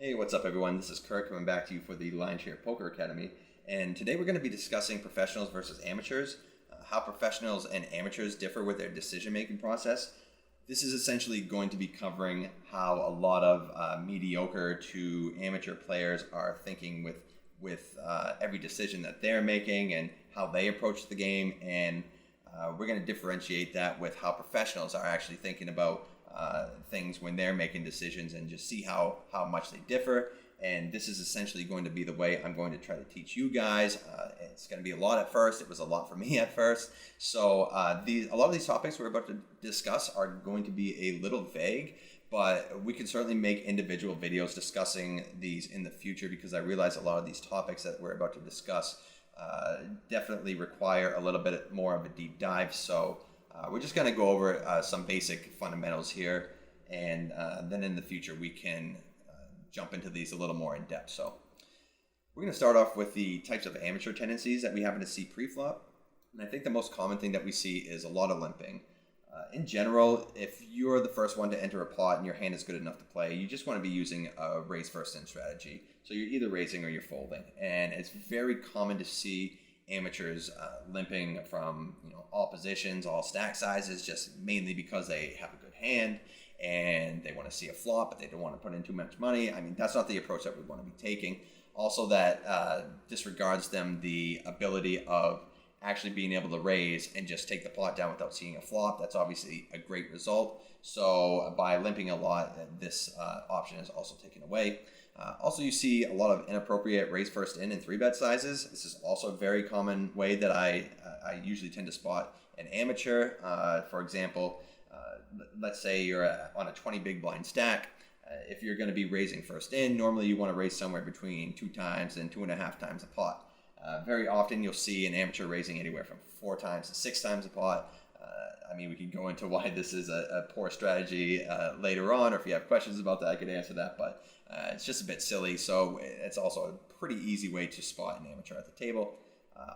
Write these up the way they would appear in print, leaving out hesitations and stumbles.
Hey, what's up, everyone? This is Kurt coming back to you for the Lionshare Poker Academy. And today we're going to be discussing professionals versus amateurs, how professionals and amateurs differ with their decision-making process. This is essentially going to be covering how a lot of mediocre to amateur players are thinking with every decision that they're making and how they approach the game. And we're going to differentiate that with how professionals are actually thinking about things when they're making decisions and just see how much they differ. And this is essentially going to be the way I'm going to try to teach you guys. It's going to be a lot at first. It was a lot for me at first. So a lot of these topics we're about to discuss are going to be a little vague, but we can certainly make individual videos discussing these in the future, because I realize a lot of these topics that we're about to discuss definitely require a little bit more of a deep dive. So we're just going to go over some basic fundamentals here, and then in the future we can jump into these a little more in depth. So we're going to start off with the types of amateur tendencies that we happen to see pre-flop. And I think the most common thing that we see is a lot of limping. In general, if you're the first one to enter a pot and your hand is good enough to play, you just want to be using a raise first in strategy. So you're either raising or you're folding. And it's very common to see amateurs limping from all positions, all stack sizes, just mainly because they have a good hand and they want to see a flop, but they don't want to put in too much money. I mean, that's not the approach that we want to be taking. Also, that disregards them the ability of actually being able to raise and just take the pot down without seeing a flop. That's obviously a great result. So by limping a lot, this option is also taken away. Also, you see a lot of inappropriate raise first in and 3-bet sizes. This is also a very common way that I usually tend to spot an amateur. For example, let's say you're on a 20 big blind stack. If you're going to be raising first in, normally you want to raise somewhere between 2 times and 2.5 times a pot. Very often you'll see an amateur raising anywhere from 4 times to 6 times a pot. I mean, we can go into why this is a poor strategy later on, or if you have questions about that, I could answer that, but it's just a bit silly. So it's also a pretty easy way to spot an amateur at the table.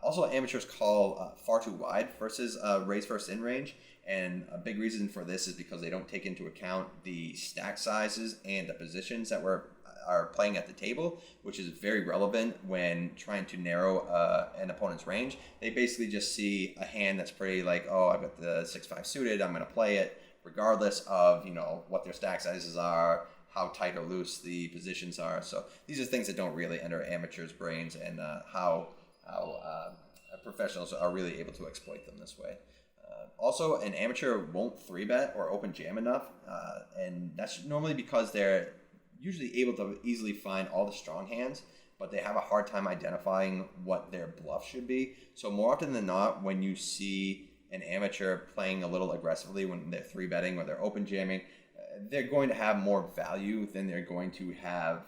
Also, amateurs call far too wide versus raise first in range, and a big reason for this is because they don't take into account the stack sizes and the positions that are playing at the table, which is very relevant when trying to narrow an opponent's range. They basically just see a hand that's pretty like, oh, I've got the 6-5 suited, I'm going to play it, regardless of what their stack sizes are, how tight or loose the positions are. So these are things that don't really enter amateurs' brains, and how professionals are really able to exploit them this way. Also, an amateur won't 3-bet or open jam enough, and that's normally because they're usually able to easily find all the strong hands, but they have a hard time identifying what their bluff should be. So more often than not, when you see an amateur playing a little aggressively when they're 3-betting or they're open jamming, they're going to have more value than they're going to have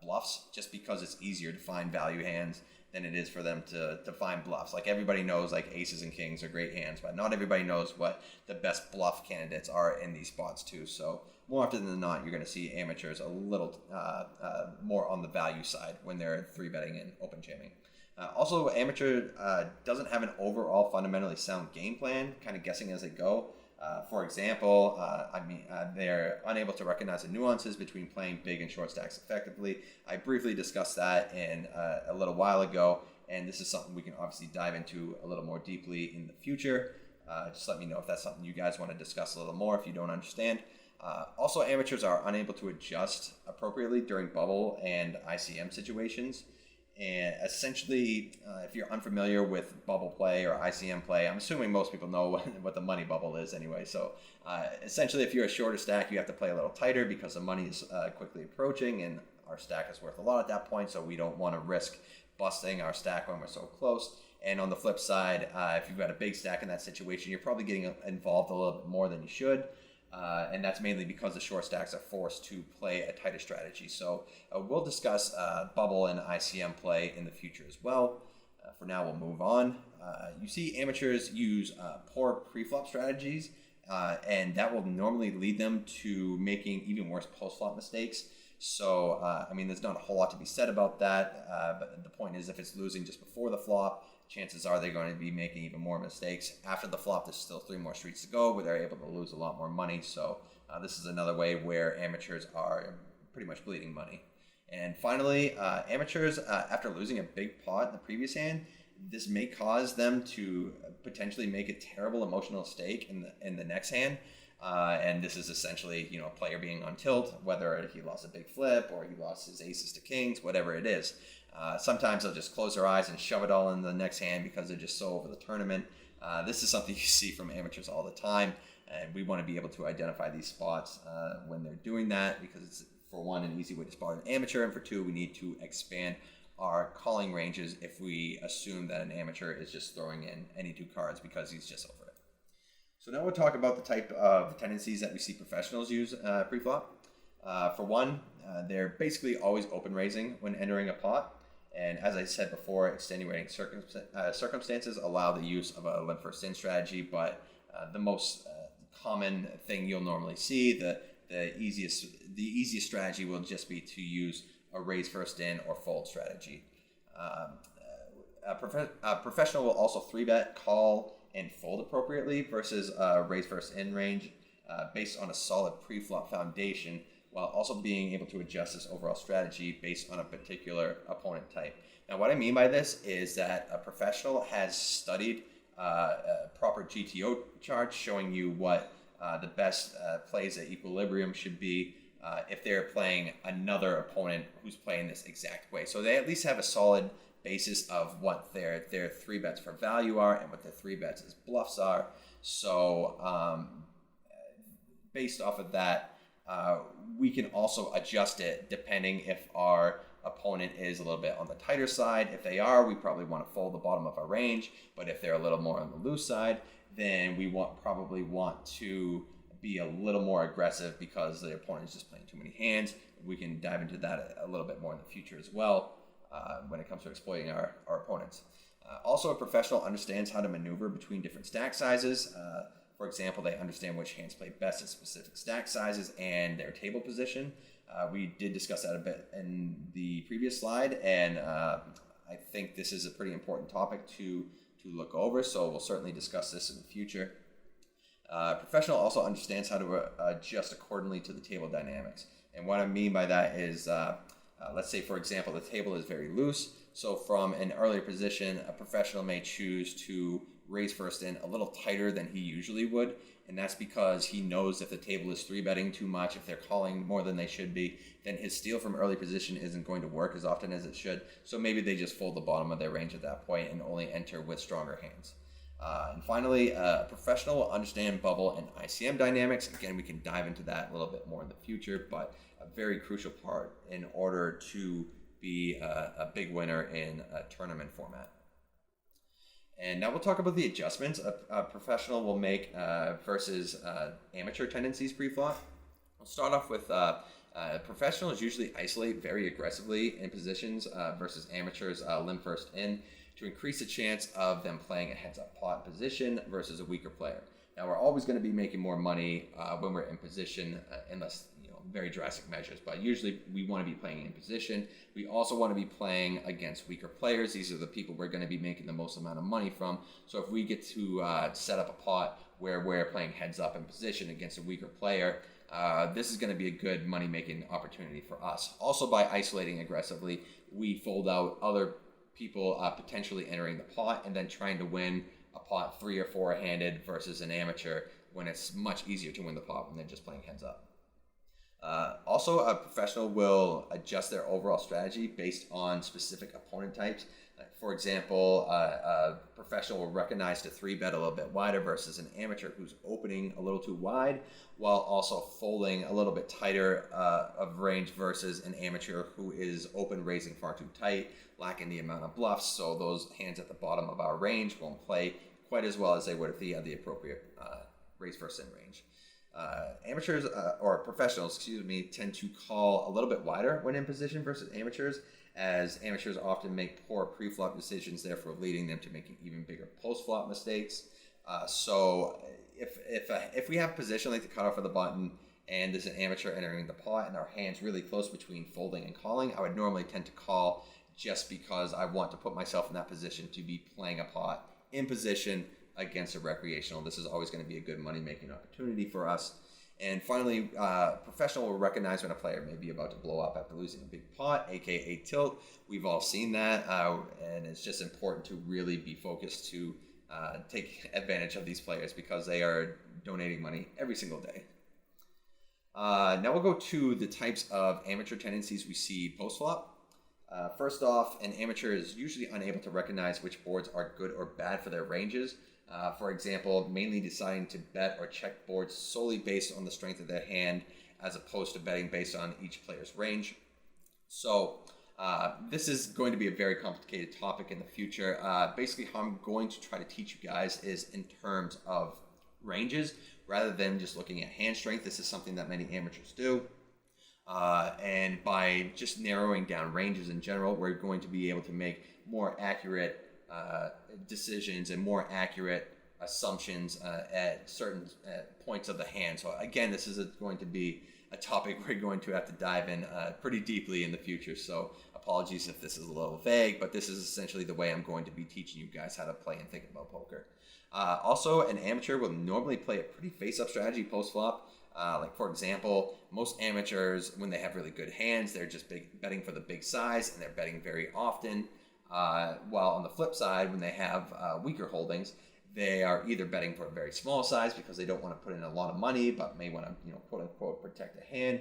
bluffs, just because it's easier to find value hands than it is for them to find bluffs. Like, everybody knows like aces and kings are great hands, but not everybody knows what the best bluff candidates are in these spots too. So more often than not, you're going to see amateurs a little more on the value side when they're 3-betting and open jamming. Also, amateur doesn't have an overall fundamentally sound game plan, kind of guessing as they go. For example, they're unable to recognize the nuances between playing big and short stacks effectively. I briefly discussed that in a little while ago, and this is something we can obviously dive into a little more deeply in the future. Just let me know if that's something you guys want to discuss a little more if you don't understand. Also, amateurs are unable to adjust appropriately during bubble and ICM situations. And essentially, if you're unfamiliar with bubble play or ICM play, I'm assuming most people know what the money bubble is anyway. So essentially, if you're a shorter stack, you have to play a little tighter because the money is quickly approaching, and our stack is worth a lot at that point, so we don't want to risk busting our stack when we're so close. And on the flip side, if you've got a big stack in that situation, you're probably getting involved a little bit more than you should. And that's mainly because the short stacks are forced to play a tighter strategy. So we'll discuss bubble and ICM play in the future as well. For now, we'll move on. You see amateurs use poor pre-flop strategies, and that will normally lead them to making even worse post-flop mistakes. So, there's not a whole lot to be said about that, but the point is, if it's losing just before the flop, chances are they're going to be making even more mistakes. After the flop, there's still 3 more streets to go where they're able to lose a lot more money. So this is another way where amateurs are pretty much bleeding money. And finally, amateurs, after losing a big pot in the previous hand, this may cause them to potentially make a terrible emotional mistake in the next hand. And this is essentially, a player being on tilt, whether he lost a big flip or he lost his aces to kings, whatever it is. Sometimes they'll just close their eyes and shove it all in the next hand because they're just so over the tournament. This is something you see from amateurs all the time, and we want to be able to identify these spots when they're doing that, because it's, for one, an easy way to spot an amateur, and for two, we need to expand our calling ranges if we assume that an amateur is just throwing in any two cards because he's just over it. So now we'll talk about the type of tendencies that we see professionals use pre-flop. For one, they're basically always open raising when entering a pot. And as I said before, extenuating circumstances allow the use of a limp first in strategy, but the most common thing you'll normally see, the easiest strategy will just be to use a raise first in or fold strategy. A professional will also 3-bet, call, and fold appropriately versus a raise first in range based on a solid pre-flop foundation, while also being able to adjust this overall strategy based on a particular opponent type. Now, what I mean by this is that a professional has studied proper GTO charts showing you what the best plays at equilibrium should be if they're playing another opponent who's playing this exact way. So they at least have a solid basis of what their 3-bets for value are and what their 3-bets as bluffs are. So based off of that, we can also adjust it depending if our opponent is a little bit on the tighter side. If they are, we probably want to fold the bottom of our range. But if they're a little more on the loose side, then we probably want to be a little more aggressive because the opponent is just playing too many hands. We can dive into that a little bit more in the future as well when it comes to exploiting our opponents. Also, a professional understands how to maneuver between different stack sizes. For example, they understand which hands play best at specific stack sizes and their table position. We did discuss that a bit in the previous slide, and I think this is a pretty important topic to look over, so we'll certainly discuss this in the future. Professional also understands how to adjust accordingly to the table dynamics. And what I mean by that is, let's say, for example, the table is very loose. So from an earlier position, a professional may choose to raise first in a little tighter than he usually would. And that's because he knows if the table is 3-betting too much, if they're calling more than they should be, then his steal from early position isn't going to work as often as it should. So maybe they just fold the bottom of their range at that point and only enter with stronger hands. And finally, a professional will understand bubble and ICM dynamics. Again, we can dive into that a little bit more in the future, but a very crucial part in order to be a big winner in a tournament format. And now we'll talk about the adjustments a professional will make versus amateur tendencies pre-flop. We'll start off with professionals usually isolate very aggressively in positions versus amateurs limp first in to increase the chance of them playing a heads-up pot position versus a weaker player. Now, we're always going to be making more money when we're in position, unless very drastic measures, but usually we want to be playing in position. We also want to be playing against weaker players. These are the people we're going to be making the most amount of money from. So if we get to set up a pot where we're playing heads up in position against a weaker player, this is going to be a good money-making opportunity for us. Also, by isolating aggressively, we fold out other people potentially entering the pot and then trying to win a pot 3 or 4-handed versus an amateur when it's much easier to win the pot when they're just playing heads up. Also, a professional will adjust their overall strategy based on specific opponent types. For example, a professional will recognize to 3-bet a little bit wider versus an amateur who's opening a little too wide, while also folding a little bit tighter of range versus an amateur who is open raising far too tight, lacking the amount of bluffs. So those hands at the bottom of our range won't play quite as well as they would if they had the appropriate raise first in range. Amateurs or professionals, tend to call a little bit wider when in position versus amateurs, as amateurs often make poor pre-flop decisions, therefore leading them to making even bigger post-flop mistakes. So if we have position like the cutoff of the button and there's an amateur entering the pot and our hand's really close between folding and calling, I would normally tend to call just because I want to put myself in that position to be playing a pot in position against a recreational. This is always going to be a good money-making opportunity for us. And finally, professional will recognize when a player may be about to blow up after losing a big pot, aka tilt. We've all seen that, and it's just important to really be focused to take advantage of these players because they are donating money every single day. Now we'll go to the types of amateur tendencies we see post-flop. First off, an amateur is usually unable to recognize which boards are good or bad for their ranges. For example, mainly deciding to bet or check boards solely based on the strength of their hand as opposed to betting based on each player's range. So this is going to be a very complicated topic in the future. Basically, how I'm going to try to teach you guys is in terms of ranges rather than just looking at hand strength. This is something that many amateurs do. And by just narrowing down ranges in general, we're going to be able to make more accurate decisions and more accurate assumptions at certain points of the hand. So again, this is going to be a topic we're going to have to dive in pretty deeply in the future. So apologies if this is a little vague, but this is essentially the way I'm going to be teaching you guys how to play and think about poker. Also, an amateur will normally play a pretty face-up strategy post-flop. Like for example, most amateurs, when they have really good hands, they're just betting for the big size and they're betting very often. While on the flip side, when they have weaker holdings, they are either betting for a very small size because they don't want to put in a lot of money, but may want to, quote unquote, protect a hand,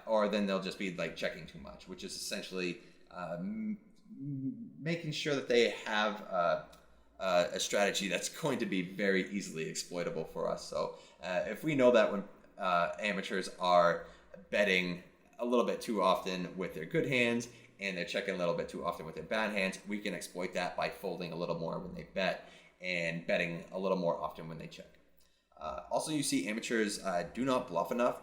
or then they'll just be like checking too much, which is essentially making sure that they have a strategy that's going to be very easily exploitable for us. So if we know that when amateurs are betting a little bit too often with their good hands and they're checking a little bit too often with their bad hands, we can exploit that by folding a little more when they bet and betting a little more often when they check. Also, you see amateurs do not bluff enough,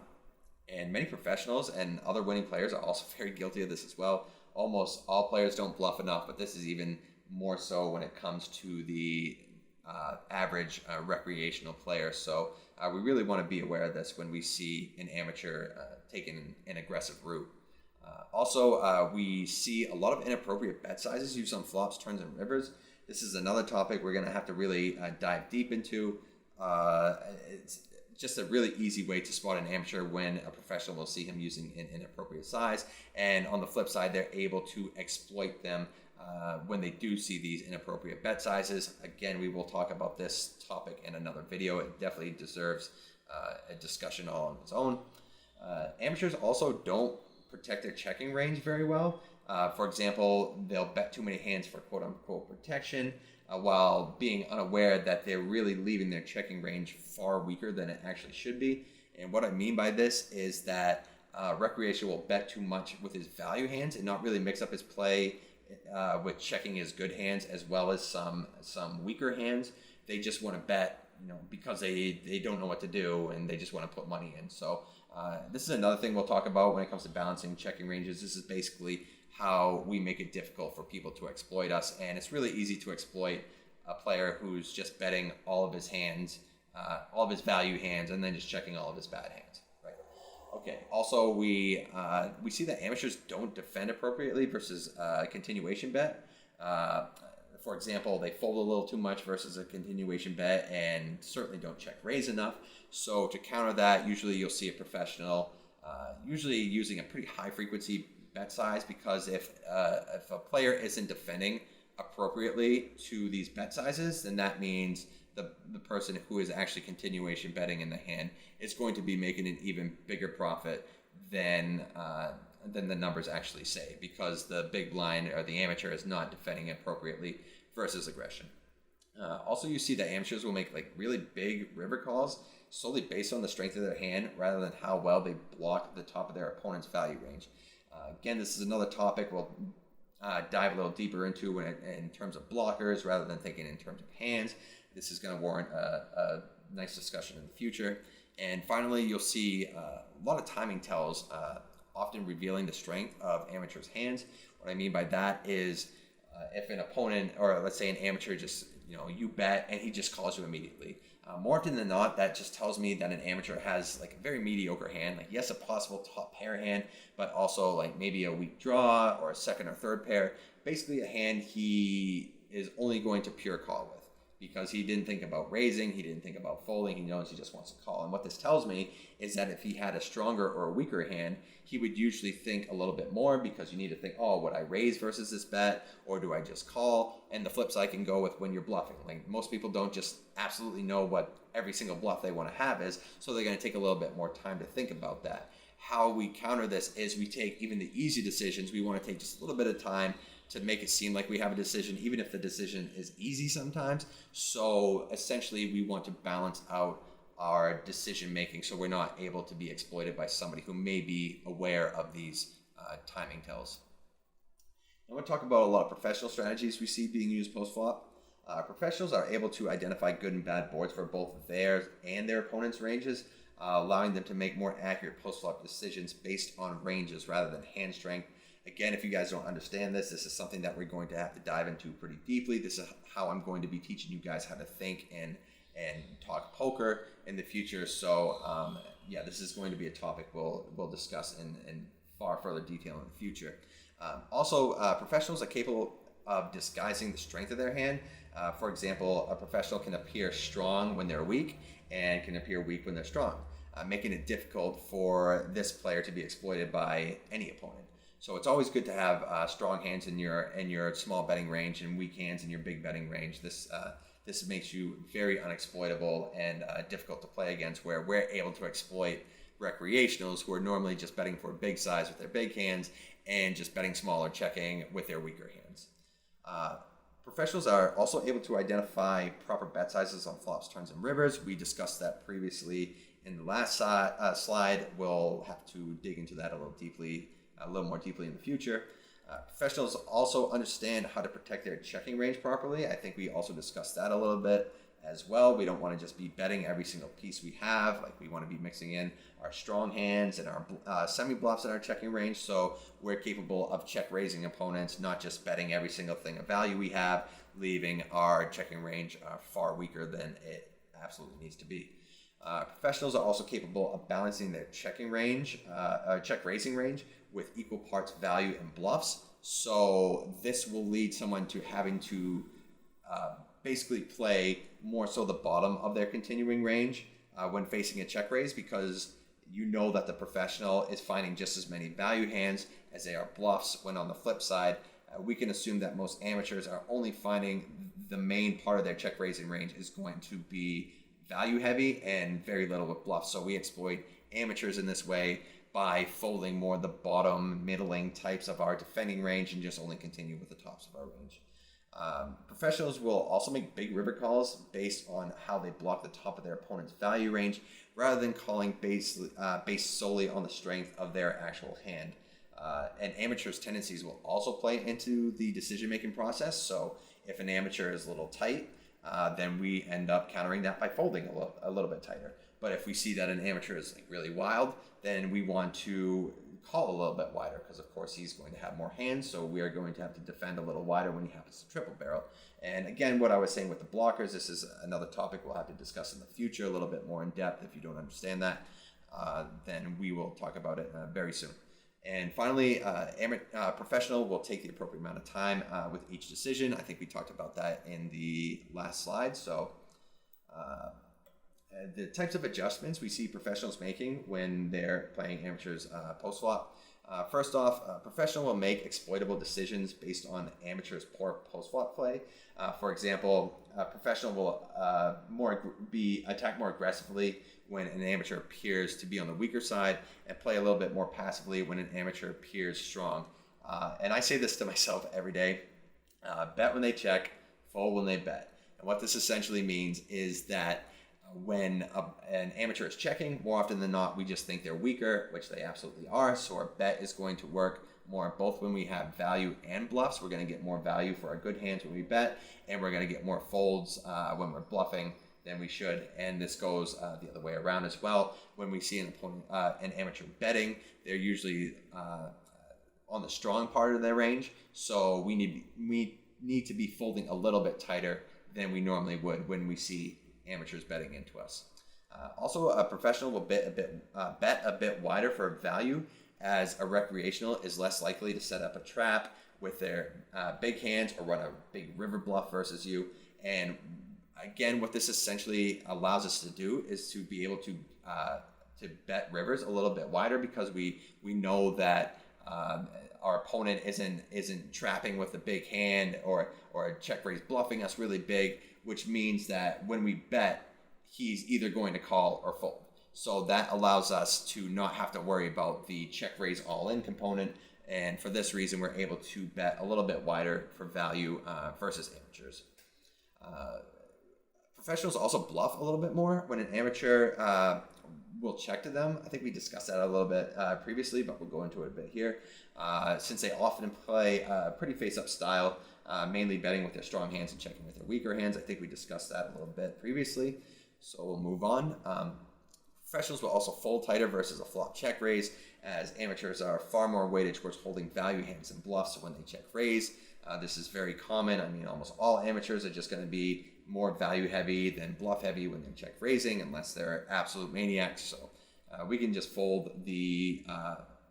and many professionals and other winning players are also very guilty of this as well. Almost all players don't bluff enough, but this is even more so when it comes to the average recreational player. So we really want to be aware of this when we see an amateur taking an aggressive route. Also, we see a lot of inappropriate bet sizes used on flops, turns, and rivers. This is another topic we're going to have to really dive deep into. It's just a really easy way to spot an amateur when a professional will see him using an inappropriate size. And on the flip side, they're able to exploit them when they do see these inappropriate bet sizes. Again, we will talk about this topic in another video. It definitely deserves a discussion all on its own. Amateurs also don't protect their checking range very well. For example, they'll bet too many hands for quote-unquote protection while being unaware that they're really leaving their checking range far weaker than it actually should be. And what I mean by this is that recreation will bet too much with his value hands and not really mix up his play with checking his good hands as well as some weaker hands. They just want to bet, because they don't know what to do and they just want to put money in. So this is another thing we'll talk about when it comes to balancing checking ranges. This is basically how we make it difficult for people to exploit us, and it's really easy to exploit a player who's just betting all of his hands, all of his value hands, and then just checking all of his bad hands. Right? Okay. Also, we see that amateurs don't defend appropriately versus a continuation bet. For example, they fold a little too much versus a continuation bet, and certainly don't check raise enough. So to counter that, usually you'll see a professional usually using a pretty high frequency bet size, because if a player isn't defending appropriately to these bet sizes, then that means the person who is actually continuation betting in the hand is going to be making an even bigger profit than the numbers actually say, because the big blind or the amateur is not defending appropriately versus aggression. Also, you see that amateurs will make like really big river calls solely based on the strength of their hand rather than how well they block the top of their opponent's value range. Again, this is another topic we'll dive a little deeper into in terms of blockers rather than thinking in terms of hands. This is going to warrant a nice discussion in the future. And finally, you'll see a lot of timing tells often revealing the strength of amateurs' hands. What I mean by that is if an opponent, or let's say an amateur, just you bet and he just calls you immediately. More often than not, that just tells me that an amateur has like a very mediocre hand. Like, yes, a possible top pair hand, but also like maybe a weak draw or a second or third pair. Basically, a hand he is only going to pure call with. because he didn't think about raising, he didn't think about folding, he knows he just wants to call. And what this tells me is that if he had a stronger or a weaker hand, he would usually think a little bit more, because you need to think, oh, would I raise versus this bet, or do I just call? And the flip side can go with when you're bluffing. Like, most people don't just absolutely know what every single bluff they want to have is, so they're going to take a little bit more time to think about that. How we counter this is we take even the easy decisions, we want to take just a little bit of time to make it seem like we have a decision, even if the decision is easy sometimes. So essentially, we want to balance out our decision making so we're not able to be exploited by somebody who may be aware of these timing tells. I'm going to talk about a lot of professional strategies we see being used post-flop. Professionals are able to identify good and bad boards for both theirs and their opponent's ranges, allowing them to make more accurate post-flop decisions based on ranges rather than hand strength. Again, if you guys don't understand this, this is something that we're going to have to dive into pretty deeply. This is how I'm going to be teaching you guys how to think and talk poker in the future. So yeah, this is going to be a topic we'll discuss in far further detail in the future. Also, professionals are capable of disguising the strength of their hand. For example, a professional can appear strong when they're weak and can appear weak when they're strong, making it difficult for this player to be exploited by any opponent. So it's always good to have strong hands in your small betting range and weak hands in your big betting range. This makes you very unexploitable and difficult to play against, where we're able to exploit recreationals who are normally just betting for big size with their big hands and just betting smaller checking with their weaker hands. Professionals are also able to identify proper bet sizes on flops, turns, and rivers. We discussed that previously in the last slide. We'll have to dig into that a little more deeply in the future. Professionals also understand how to protect their checking range properly. I think we also discussed that a little bit as well. We don't want to just be betting every single piece we have. Like, we want to be mixing in our strong hands and our semi-bluffs in our checking range, so we're capable of check raising opponents, not just betting every single thing of value we have, leaving our checking range far weaker than it absolutely needs to be. Professionals are also capable of balancing their checking range, check raising range, with equal parts value and bluffs. So this will lead someone to having to basically play more so the bottom of their continuing range when facing a check raise, because you know that the professional is finding just as many value hands as they are bluffs, when on the flip side, we can assume that most amateurs are only finding the main part of their check raising range is going to be value heavy and very little with bluffs. So we exploit amateurs in this way by folding more the bottom, middling types of our defending range and just only continue with the tops of our range. Professionals will also make big river calls based on how they block the top of their opponent's value range, rather than calling based solely on the strength of their actual hand. And amateurs' tendencies will also play into the decision-making process. So if an amateur is a little tight, then we end up countering that by folding a little bit tighter. But if we see that an amateur is like really wild, then we want to call a little bit wider, because of course he's going to have more hands, so we are going to have to defend a little wider when he happens to triple barrel. And again, what I was saying with the blockers, this is another topic we'll have to discuss in the future a little bit more in depth. If you don't understand that, then we will talk about it very soon. And finally, professional will take the appropriate amount of time with each decision. I think we talked about that in the last slide. So the types of adjustments we see professionals making when they're playing amateurs post-flop. First off, a professional will make exploitable decisions based on amateurs' poor post-flop play. For example, a professional will attack more aggressively when an amateur appears to be on the weaker side, and play a little bit more passively when an amateur appears strong. And I say this to myself every day: bet when they check, fold when they bet. And what this essentially means is that when an amateur is checking, more often than not, we just think they're weaker, which they absolutely are. So our bet is going to work more both when we have value and bluffs. We're going to get more value for our good hands when we bet, and we're going to get more folds when we're bluffing than we should. And this goes the other way around as well. When we see an opponent, an amateur betting, they're usually on the strong part of their range. So we need to be folding a little bit tighter than we normally would when we see amateurs betting into us. Also, a professional will bet a bit wider for value, as a recreational is less likely to set up a trap with their big hands or run a big river bluff versus you. And Again, what this essentially allows us to do is to be able to bet rivers a little bit wider, because we know that our opponent isn't trapping with a big hand or a check raise bluffing us really big, which means that when we bet, he's either going to call or fold. So that allows us to not have to worry about the check raise all in component. And for this reason, we're able to bet a little bit wider for value versus amateurs. Professionals also bluff a little bit more when an amateur will check to them. I think we discussed that a little bit previously, but we'll go into it a bit here. Since they often play a pretty face-up style, mainly betting with their strong hands and checking with their weaker hands. I think we discussed that a little bit previously, so we'll move on. Professionals will also fold tighter versus a flop check raise, as amateurs are far more weighted towards holding value hands and bluffs when they check raise. This is very common. I mean, almost all amateurs are just going to be more value heavy than bluff heavy when they check raising, unless they're absolute maniacs. So we can just fold the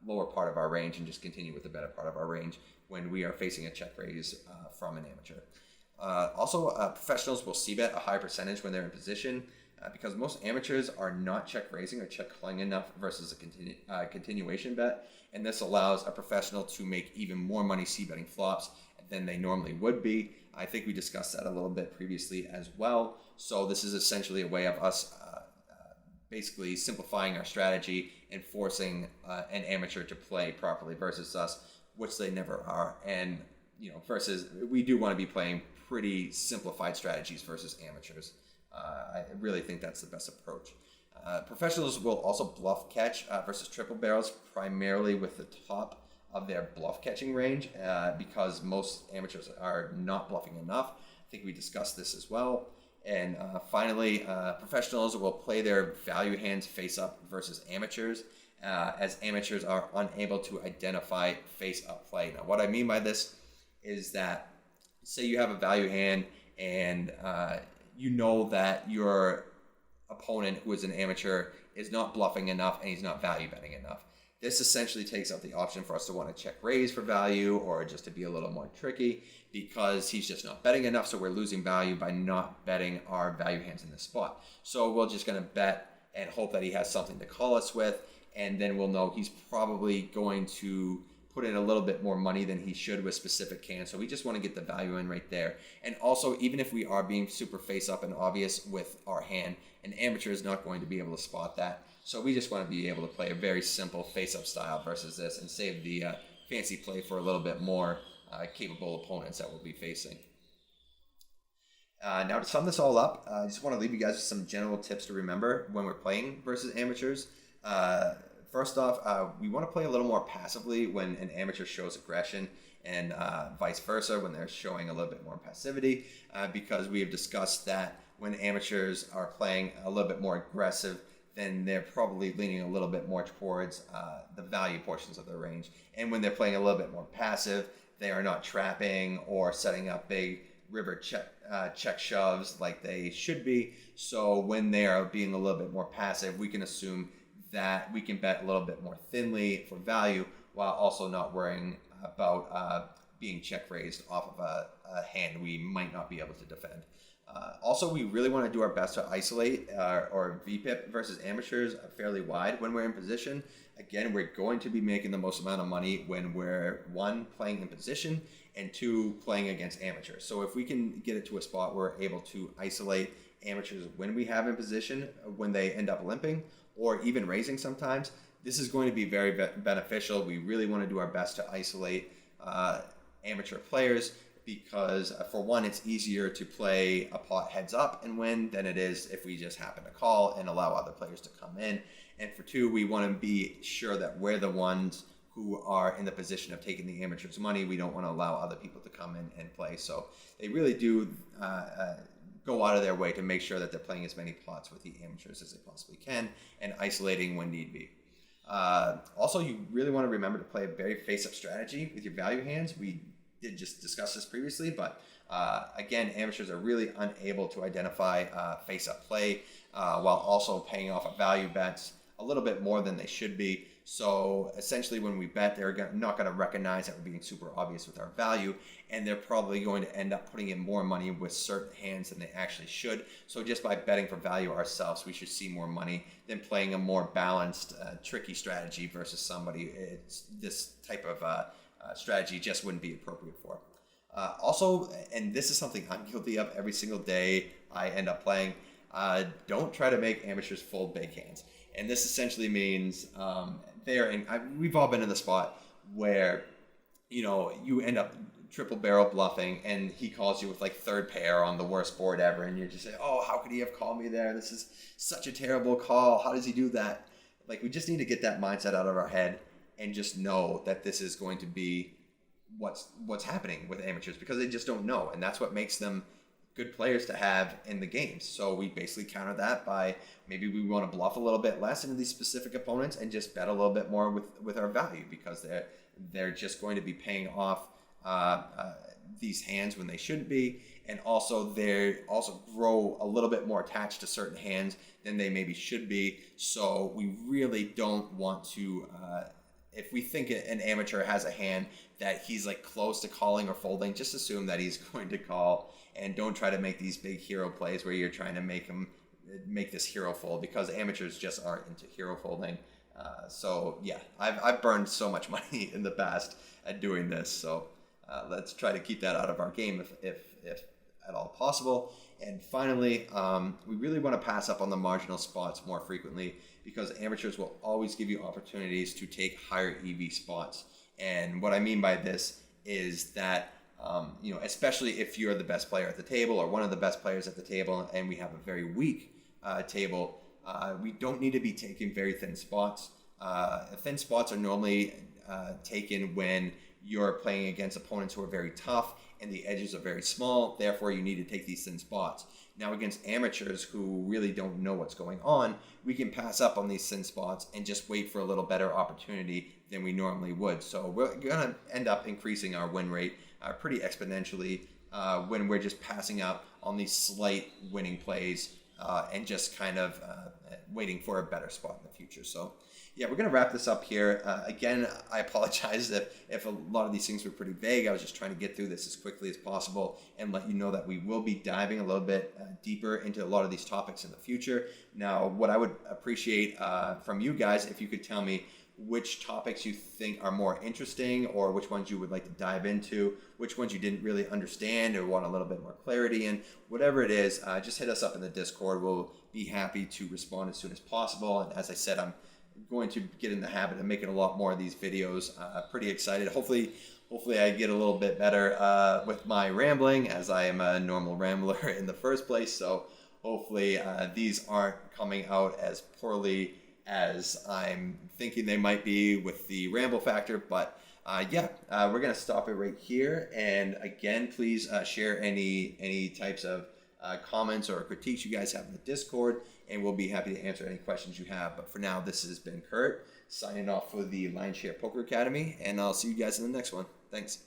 lower part of our range and just continue with the better part of our range when we are facing a check raise from an amateur. Also, professionals will c-bet a high percentage when they're in position, because most amateurs are not check raising or check calling enough versus a continuation bet, and this allows a professional to make even more money c-betting flops than they normally would be. I think we discussed that a little bit previously as well. So this is essentially a way of us basically simplifying our strategy and forcing an amateur to play properly versus us, which they never are. And versus we do want to be playing pretty simplified strategies versus amateurs. I really think that's the best approach. Professionals will also bluff catch versus triple barrels, primarily with the top of their bluff catching range, because most amateurs are not bluffing enough. I think we discussed this as well. And finally, professionals will play their value hands face up versus amateurs, as amateurs are unable to identify face up play. Now, what I mean by this is that, say you have a value hand and you know that your opponent, who is an amateur, is not bluffing enough and he's not value betting enough. This essentially takes out the option for us to want to check raise for value, or just to be a little more tricky, because he's just not betting enough, so we're losing value by not betting our value hands in this spot. So we're just going to bet and hope that he has something to call us with, and then we'll know he's probably going to put in a little bit more money than he should with specific hands. So we just want to get the value in right there. And also, even if we are being super face up and obvious with our hand, an amateur is not going to be able to spot that. So we just want to be able to play a very simple face-up style versus this, and save the fancy play for a little bit more capable opponents that we'll be facing. Now, to sum this all up, I just want to leave you guys with some general tips to remember when we're playing versus amateurs. First off, we want to play a little more passively when an amateur shows aggression, and vice versa when they're showing a little bit more passivity, because we have discussed that when amateurs are playing a little bit more aggressive, then they're probably leaning a little bit more towards the value portions of their range. And when they're playing a little bit more passive, they are not trapping or setting up big river check shoves like they should be. So when they are being a little bit more passive, we can assume that we can bet a little bit more thinly for value, while also not worrying about being check raised off of a hand we might not be able to defend. Also, we really want to do our best to isolate or VPIP versus amateurs fairly wide when we're in position. Again, we're going to be making the most amount of money when we're, one, playing in position, and two, playing against amateurs. So if we can get it to a spot where we're able to isolate amateurs when we have in position, when they end up limping, or even raising sometimes, this is going to be very beneficial. We really want to do our best to isolate amateur players, because for one, it's easier to play a pot heads up and win than it is if we just happen to call and allow other players to come in. And for two, we want to be sure that we're the ones who are in the position of taking the amateurs' money. We don't want to allow other people to come in and play. So they really do go out of their way to make sure that they're playing as many pots with the amateurs as they possibly can, and isolating when need be. Also, you really want to remember to play a very face-up strategy with your value hands. We did just discuss this previously, but again, amateurs are really unable to identify face-up play, while also paying off a value bets a little bit more than they should be. So essentially when we bet, they're not going to recognize that we're being super obvious with our value, and they're probably going to end up putting in more money with certain hands than they actually should. So just by betting for value ourselves, we should see more money than playing a more balanced, tricky strategy versus somebody. This type of strategy just wouldn't be appropriate for. Also, and this is something I'm guilty of every single day I end up playing, don't try to make amateurs fold big hands. And this essentially means we've all been in the spot where, you end up triple barrel bluffing and he calls you with like third pair on the worst board ever. And you're just like, oh, how could he have called me there? This is such a terrible call. How does he do that? Like, we just need to get that mindset out of our head and just know that this is going to be what's happening with amateurs, because they just don't know. And that's what makes them good players to have in the games. So we basically counter that by maybe we want to bluff a little bit less into these specific opponents and just bet a little bit more with our value, because they're just going to be paying off these hands when they shouldn't be, and also they also grow a little bit more attached to certain hands than they maybe should be. So we really don't want to, if we think an amateur has a hand that he's like close to calling or folding, just assume that he's going to call, and don't try to make these big hero plays where you're trying to make this hero fold, because amateurs just aren't into hero folding. So yeah, I've burned so much money in the past at doing this. So let's try to keep that out of our game if at all possible. And finally, we really want to pass up on the marginal spots more frequently, because amateurs will always give you opportunities to take higher EV spots. And what I mean by this is that, especially if you're the best player at the table or one of the best players at the table, and we have a very weak table, we don't need to be taking very thin spots. Thin spots are normally taken when you're playing against opponents who are very tough and the edges are very small. Therefore, you need to take these thin spots. Now, against amateurs who really don't know what's going on, we can pass up on these thin spots and just wait for a little better opportunity than we normally would. So we're going to end up increasing our win rate pretty exponentially when we're just passing up on these slight winning plays and just kind of waiting for a better spot in the future. So yeah, we're going to wrap this up here. Again, I apologize if a lot of these things were pretty vague. I was just trying to get through this as quickly as possible and let you know that we will be diving a little bit deeper into a lot of these topics in the future. Now, what I would appreciate from you guys, if you could tell me which topics you think are more interesting, or which ones you would like to dive into, which ones you didn't really understand or want a little bit more clarity in, whatever it is, just hit us up in the Discord. We'll be happy to respond as soon as possible. And as I said, I'm going to get in the habit of making a lot more of these videos. Pretty excited. Hopefully I get a little bit better with my rambling, as I am a normal rambler in the first place. So hopefully these aren't coming out as poorly as I'm thinking they might be with the ramble factor. But we're going to stop it right here. And again, please share any types of comments or critiques you guys have in the Discord, and we'll be happy to answer any questions you have. But for now, this has been Kurt signing off for the Lionshare Poker Academy, and I'll see you guys in the next one. Thanks.